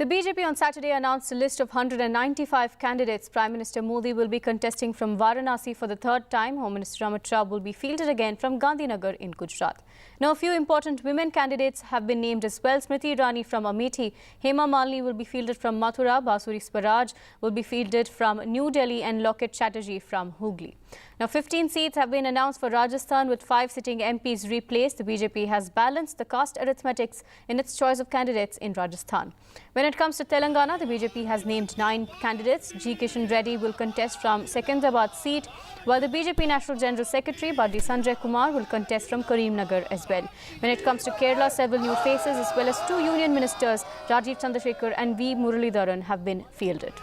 The BJP on Saturday announced a list of 195 candidates. Prime Minister Modi will be contesting from Varanasi for the third time. Home Minister Ramesh will be fielded again from Gandhinagar in Gujarat. Now, a few important women candidates have been named as well. Smriti Irani from Amethi, Hema Malini will be fielded from Mathura, Basuri Swaraj will be fielded from New Delhi and Loket Chatterjee from Hooghly. Now, 15 seats have been announced for Rajasthan with 5 sitting MPs replaced. The BJP has balanced the caste arithmetics in its choice of candidates in Rajasthan. When it comes to Telangana, the BJP has named 9 candidates. G. Kishan Reddy will contest from Secunderabad seat, while the BJP National General Secretary Bandi Sanjay Kumar will contest from Karimnagar as well. When it comes to Kerala, several new faces as well as 2 union ministers, Rajiv Chandrasekhar and V. Muralidharan, have been fielded.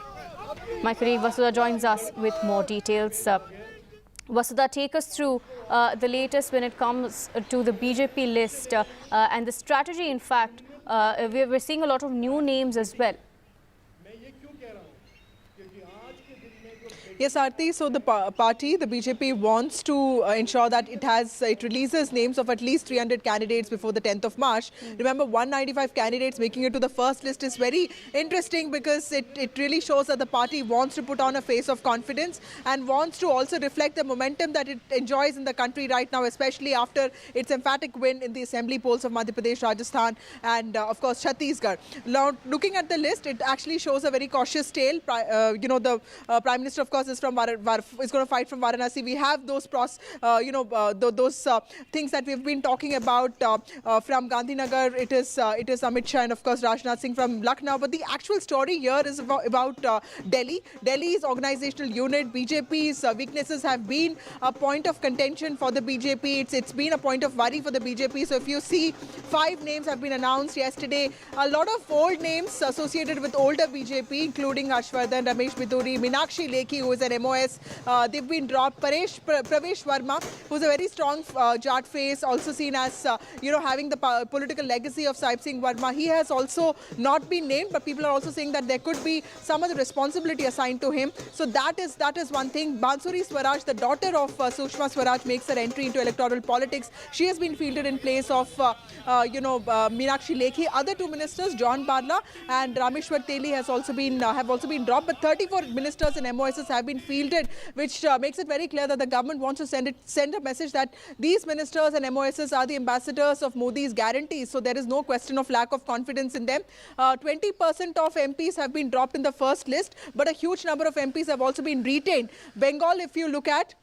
My colleague Vasudha joins us with more details. Vasudha, take us through the latest when it comes to the BJP list and the strategy. In fact, we're seeing a lot of new names as well. Yes, Aarti. So the party, the BJP, wants to ensure that it releases names of at least 300 candidates before the 10th of March. Remember, 195 candidates making it to the first list is very interesting because it really shows that the party wants to put on a face of confidence and wants to also reflect the momentum that it enjoys in the country right now, especially after its emphatic win in the assembly polls of Madhya Pradesh, Rajasthan and, of course, Chhattisgarh. Now, looking at the list, it actually shows a very cautious tale. The Prime Minister, of course, is going to fight from Varanasi. We have those things that we've been talking about from Gandhinagar. It is Amit Shah and of course Rajnath Singh from Lucknow. But the actual story here is about Delhi. Delhi's organizational unit. BJP's weaknesses have been a point of contention for the BJP. It's been a point of worry for the BJP. So if you see, 5 names have been announced yesterday. A lot of old names associated with older BJP, including Harshvardhan, Ramesh, Bidhuri, Meenakshi Lekhi, who is an MOS. They've been dropped. Pravesh Verma, who's a very strong Jat face, also seen as having the political legacy of Sahib Singh Verma. He has also not been named, but people are also saying that there could be some of the responsibility assigned to him. So that is one thing. Basuri Swaraj, the daughter of Sushma Swaraj, makes her entry into electoral politics. She has been fielded in place of Meenakshi Lekhi. Other 2 ministers, John Barla and Rameshwar Teli, have also been dropped. But 34 ministers and MOSs have been fielded, which makes it very clear that the government wants to send a message that these ministers and MOSs are the ambassadors of Modi's guarantees. So there is no question of lack of confidence in them. 20% of MPs have been dropped in the first list, but a huge number of MPs have also been retained. Bengal, if you look at,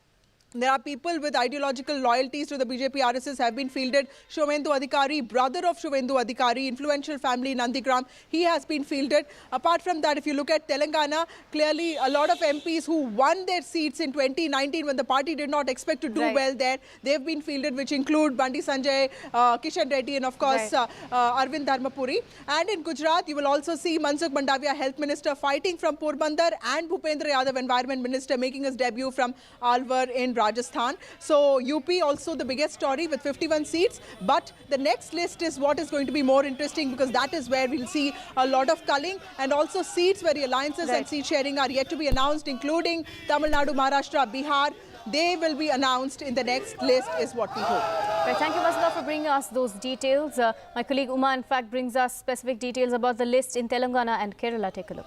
there are people with ideological loyalties to the BJP RSS have been fielded. Shovendu Adhikari, brother of Shovendu Adhikari, influential family in Nandigram, he has been fielded. Apart from that, if you look at Telangana, clearly a lot of MPs who won their seats in 2019 when the party did not expect to do well there, they've been fielded, which include Bandi Sanjay, Kishan Reddy and of course Arvind Dharmapuri. And in Gujarat, you will also see Mansukh Mandavia, Health Minister, fighting from Porbandar, and Bhupendra Yadav, Environment Minister, making his debut from Alwar in Rajasthan. So UP also the biggest story with 51 seats. But the next list is what is going to be more interesting, because that is where we'll see a lot of culling and also seats where the alliances and seat sharing are yet to be announced, including Tamil Nadu, Maharashtra, Bihar. They will be announced in the next list is what we hope. Right, thank you, Vasudha, for bringing us those details. My colleague Uma, in fact, brings us specific details about the list in Telangana and Kerala. Take a look.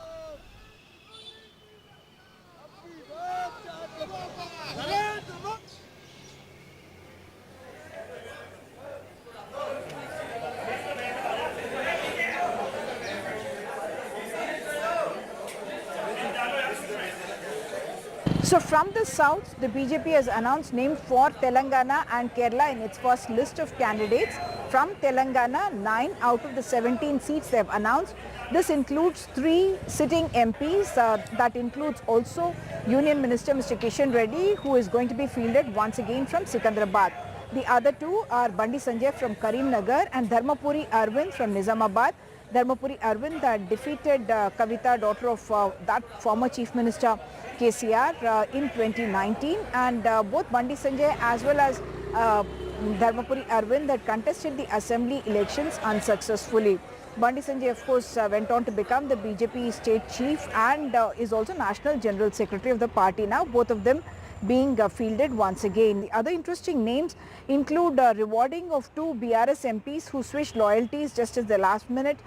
So from the south, the BJP has announced names for Telangana and Kerala in its first list of candidates. From Telangana, 9 out of the 17 seats they have announced. This includes 3 sitting MPs. That includes also Union Minister Mr. Kishan Reddy, who is going to be fielded once again from Secunderabad. The other 2 are Bandi Sanjay from Karimnagar and Dharmapuri Arvind from Nizamabad. Dharmapuri Arvind defeated Kavita, daughter of that former Chief Minister KCR in 2019, and both Bandi Sanjay as well as Dharmapuri Arvind had contested the assembly elections unsuccessfully. Bandi Sanjay, of course, went on to become the BJP state chief and is also National General Secretary of the party now. Both of them being fielded once again. The other interesting names include rewarding of 2 BRS MPs who switched loyalties just at the last minute.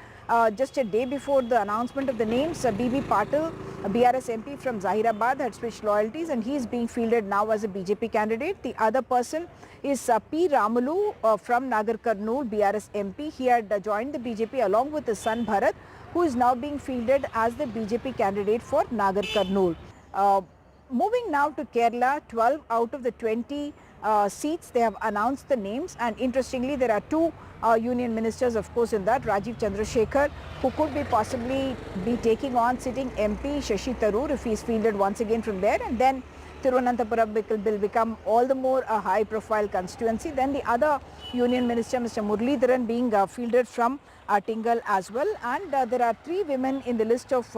Just a day before the announcement of the names, BB Patil, a BRS MP from Zahirabad, had switched loyalties and he is being fielded now as a BJP candidate. The other person is P. Ramalu from Nagar Karnool, BRS MP. He had joined the BJP along with his son Bharat, who is now being fielded as the BJP candidate for Nagar Karnool. Moving now to Kerala, 12 out of the 20 seats, they have announced the names, and interestingly there are 2 union ministers of course in that, Rajiv Chandrasekhar, who could be possibly be taking on sitting MP Shashi Tharoor if he is fielded once again from there, and then Thiruvananthapuram will become all the more a high profile constituency. Then the other union minister, Mr. Muralidharan, being fielded from Tingal as well, and there are 3 women in the list of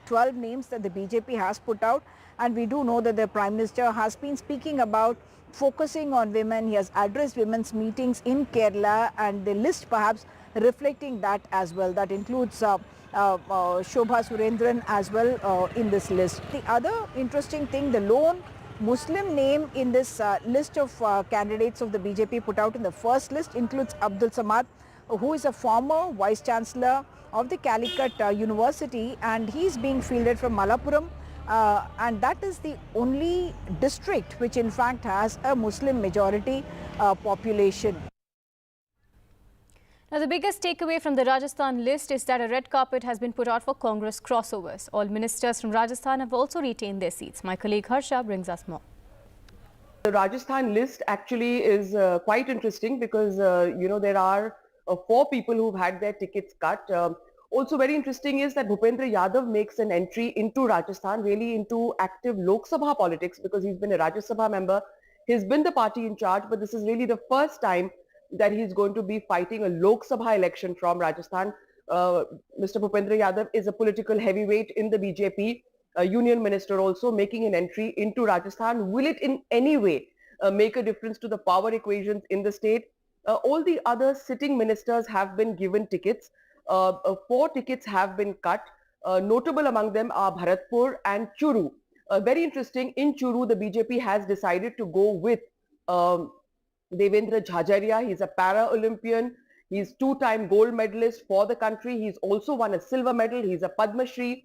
12 names that the BJP has put out, and we do know that the Prime Minister has been speaking about focusing on women. He has addressed women's meetings in Kerala, and the list perhaps reflecting that as well. That includes Shobha Surendran as well in this list. The other interesting thing, the lone Muslim name in this list of candidates of the BJP put out in the first list includes Abdul Samad, who is a former Vice Chancellor of the Calicut University, and he is being fielded from Malappuram. And that is the only district which in fact has a Muslim majority population. Now, the biggest takeaway from the Rajasthan list is that a red carpet has been put out for Congress crossovers. All ministers from Rajasthan have also retained their seats. My colleague Harsha brings us more. The Rajasthan list actually is quite interesting because, there are 4 people who've had their tickets cut. Also very interesting is that Bhupendra Yadav makes an entry into Rajasthan, really into active Lok Sabha politics, because he's been a Rajya Sabha member. He's been the party in charge, but this is really the first time that he's going to be fighting a Lok Sabha election from Rajasthan. Mr. Bhupendra Yadav is a political heavyweight in the BJP, a union minister also, making an entry into Rajasthan. Will it in any way make a difference to the power equations in the state? All the other sitting ministers have been given tickets. 4 tickets have been cut. Notable among them are Bharatpur and Churu. Very interesting, in Churu, the BJP has decided to go with Devendra Jhajaria. He's a para-Olympian. He's 2-time gold medalist for the country. He's also won a silver medal. He's a Padma Shri.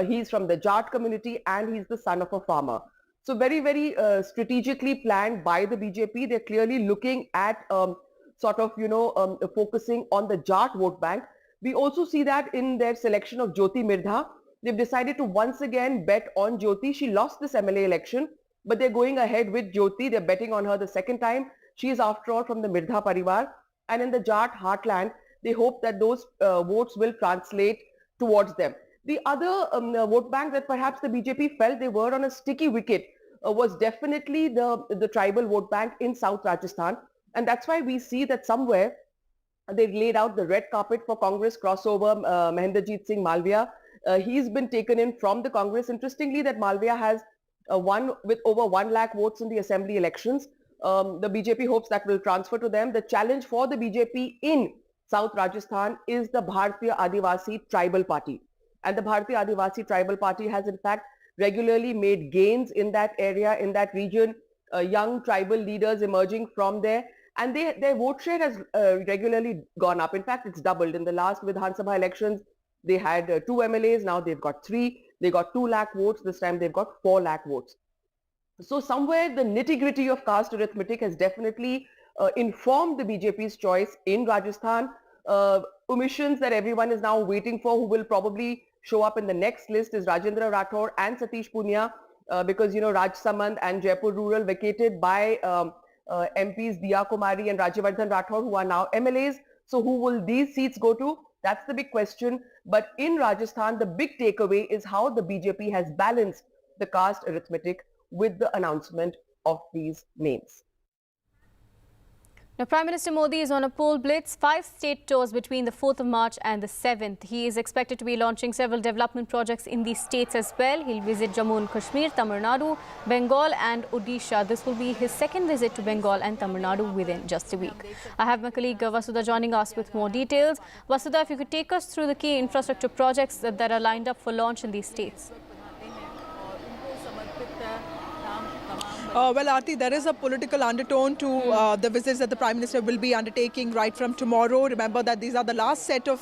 He's from the Jat community, and he's the son of a farmer. So very, very strategically planned by the BJP. They're clearly looking at focusing on the Jat vote bank. We also see that in their selection of Jyoti Mirdha. They've decided to once again bet on Jyoti. She lost this MLA election, but they're going ahead with Jyoti. They're betting on her the second time. She is after all from the Mirdha Parivar. And in the Jat heartland, they hope that those votes will translate towards them. The other vote bank that perhaps the BJP felt they were on a sticky wicket was definitely the tribal vote bank in South Rajasthan. And that's why we see that somewhere they've laid out the red carpet for Congress crossover. Mahendrajit Singh Malviya, he's been taken in from the Congress. Interestingly, that Malviya has won with over 1 lakh votes in the assembly elections. The BJP hopes that will transfer to them. The challenge for the BJP in South Rajasthan is the Bharatiya Adivasi Tribal Party. And the Bharatiya Adivasi Tribal Party has in fact regularly made gains in that area, in that region. Young tribal leaders emerging from there. And their vote share has regularly gone up. In fact, it's doubled. In the last Vidhan Sabha elections, they had 2 MLAs. Now they've got 3. They got 2 lakh votes. This time they've got 4 lakh votes. So somewhere the nitty-gritty of caste arithmetic has definitely informed the BJP's choice in Rajasthan. Omissions that everyone is now waiting for, who will probably show up in the next list, is Rajendra Rathore and Satish Punia, because, Raj Samand and Jaipur Rural vacated by MPs Diya Kumari and Rajyavardhan Rathore, who are now MLAs. So who will these seats go to? That's the big question. But in Rajasthan, the big takeaway is how the BJP has balanced the caste arithmetic with the announcement of these names. Now, Prime Minister Modi is on a poll blitz, 5 state tours between the 4th of March and the 7th. He is expected to be launching several development projects in these states as well. He'll visit Jammu and Kashmir, Tamil Nadu, Bengal and Odisha. This will be his second visit to Bengal and Tamil Nadu within just a week. I have my colleague Vasudha joining us with more details. Vasudha, if you could take us through the key infrastructure projects that are lined up for launch in these states. Well, Aarti, there is a political undertone to the visits that the Prime Minister will be undertaking right from tomorrow. Remember that these are the last set of,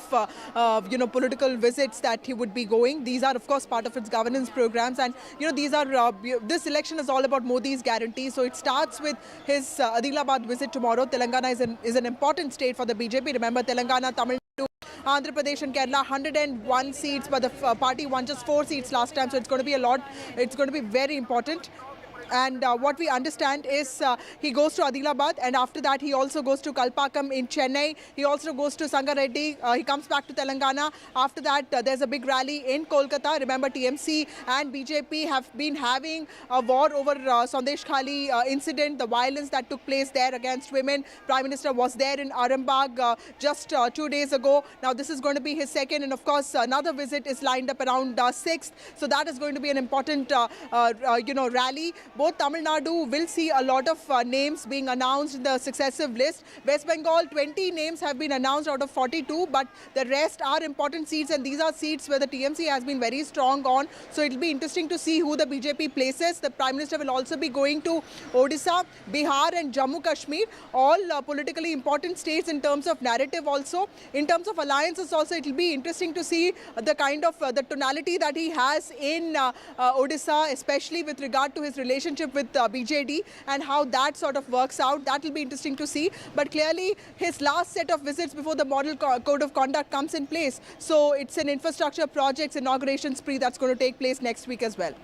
political visits that he would be going. These are, of course, part of its governance programs. And, these are, this election is all about Modi's guarantee. So it starts with his Adilabad visit tomorrow. Telangana is an important state for the BJP. Remember, Telangana, Tamil Nadu, Andhra Pradesh and Kerala, 101 seats, but the party won just 4 seats last time. So it's going to be a lot. It's going to be very important. And what we understand is he goes to Adilabad, and after that he also goes to Kalpakkam in Chennai. He also goes to Sangareddy. He comes back to Telangana. After that, there's a big rally in Kolkata. Remember, TMC and BJP have been having a war over Sandesh Khali incident, the violence that took place there against women. Prime Minister was there in Arambagh just 2 days ago. Now this is going to be his second, and of course another visit is lined up around 6th. So that is going to be an important rally. Both Tamil Nadu will see a lot of names being announced in the successive list. West Bengal, 20 names have been announced out of 42, but the rest are important seats, and these are seats where the TMC has been very strong on. So it will be interesting to see who the BJP places. The Prime Minister will also be going to Odisha, Bihar and Jammu Kashmir, all politically important states in terms of narrative also. In terms of alliances also, it will be interesting to see the kind of the tonality that he has in Odisha, especially with regard to his relationship with BJD and how that sort of works out. That will be interesting to see. But clearly, his last set of visits before the model code of conduct comes in place. So it's an infrastructure projects inauguration spree that's going to take place next week as well.